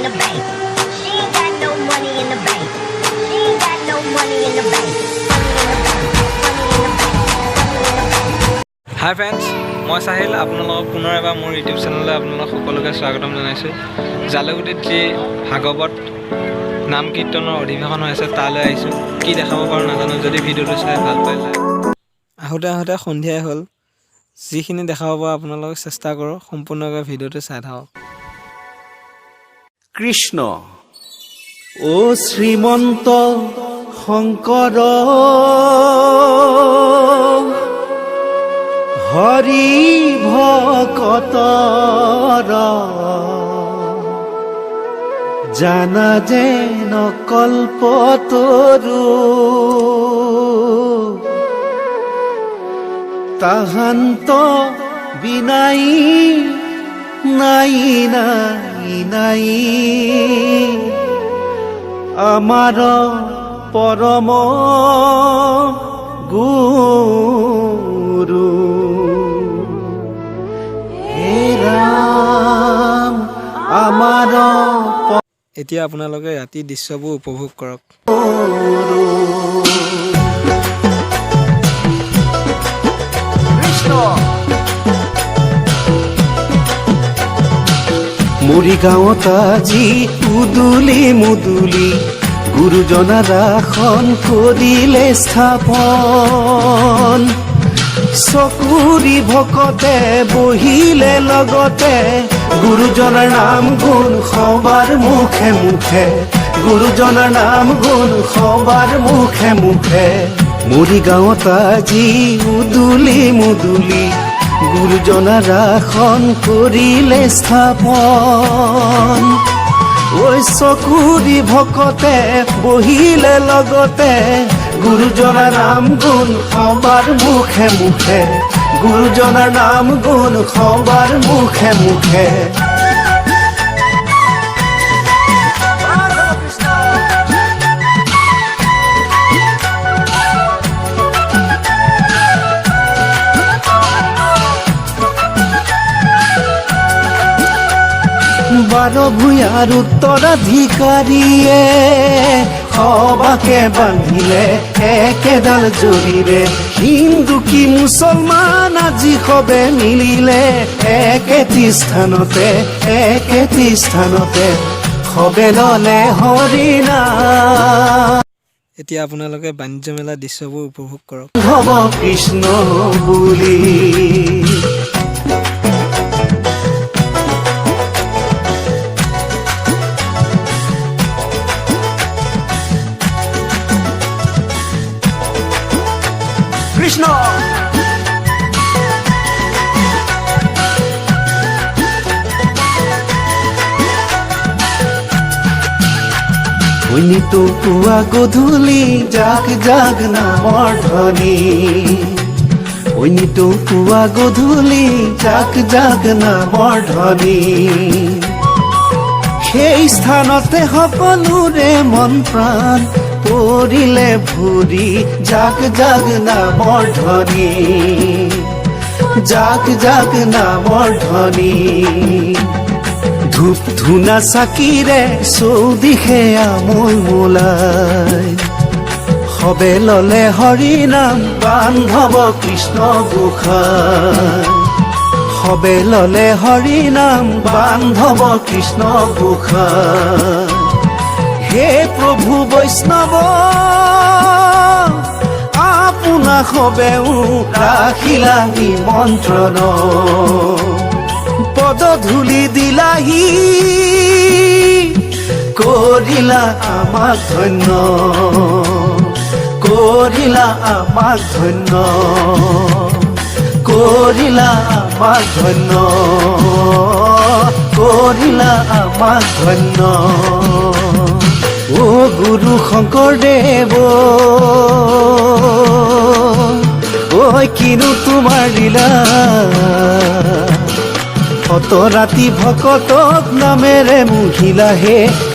the bank. She ain't got no money in the bank. She ain't got no money in the bank. High friends, মই চাহিল আপোনালোকক পুনৰ এবাৰ মোৰ YouTube চেনেললৈ আপোনালোক সকলোকে স্বাগতম জনাইছোঁ। জালুকগুটিত যি ভাগৱত নাম কীৰ্তনৰ অধিৱেশন হৈ আছে তালৈ আহিছোঁ। কি দেখাব পাৰোঁ নাজানো, যদি ভিডিঅ'টো চাই ভাল পায় আহোঁতে সন্ধিয়াই হ'ল। যিখিনি দেখাব পাৰোঁ আপোনালোকক চেষ্টা কৰোঁ, সম্পূৰ্ণকৈ ভিডিঅ'টো চাই থাকক। কৃষ্ণ ও শ্ৰীমন্ত শংকৰ হৰি ভকতৰ জানা যেন কল্পতৰু তাহান্ত বিনাই নাই নাই নাই আমাৰ পৰম গুৰু হে ৰাম আমাৰ এতিয়া আপোনালোকে ৰাতি দৃশ্যবোৰ উপভোগ কৰক। মৰিগাঁৱত আজি উদুলি মুদুলি গুৰুজনাৰ আসন কৰিলে স্থাপন। চকুৰি ভকতে বহিলে লগতে গুৰুজনাৰ নাম গুণ সবাৰ মুখে মুখে, গুৰুজনাৰ নাম গুণ সবাৰ মুখে মুখে। মৰিগাঁৱত আজি উদুলি মুদুলি গুৰুজনাৰ আসন কৰিলে স্থাপন। ঐ চকুৰি ভকতে বহিলে লগতে গুৰুজনাৰ নাম গুণ সবাৰ মুখে মুখে, গুৰুজনাৰ নাম গুণ সবাৰ মুখে মুখে। বাৰ ভূঞাৰ উত্তৰাধিকাৰীয়ে সবাকে বান্ধিলে একেডাল জৰিৰে। হিন্দু কি মুছলমান আজি সবে মিলিলে একেটি স্থানতে সবে ললে হৰিনাম। এতিয়া আপোনালোকে বাণিজ্য মেলা দৃশ্যবোৰ উপভোগ কৰক। ধৱ কৃষ্ণ বুলি কৃষ্ণ শুনিতো পুৱা গধূলি জাক জাক নামৰ ধ্বনি, শুনিতো পুৱা গধূলি জাক জাক নামৰ ধ্বনি। সেই স্থানতে সকলোৰে মন প্ৰাণ পৰিলে ভৰি জাক জাক নামৰ ধ্বনি, জাক জাক নামৰ ধ্বনি। ধূপ ধূনা চাকিৰে চৌদিশে আমোল মোলাই সবে ললে হৰিনাম বান্ধৱ কৃষ্ণ গোসাঁই, সবে ললে হৰিনাম বান্ধৱ কৃষ্ণ গোসাঁই। হে প্ৰভু বৈষ্ণৱ আপোনা সবেও ৰাখিলা নিমন্ত্ৰণ, পদধূলি দিলাহি কৰিলা আমাক ধন্য, কৰিলা আমাক ধন্য, কৰিলা আমাক ধন্য, কৰিলা আমাক ধন্য। ও গুৰু শংকৰদেৱ ঐ কিনো তোমাৰ লীলা, অত ৰাতি ভকতক নামেৰে মুহিলা হে।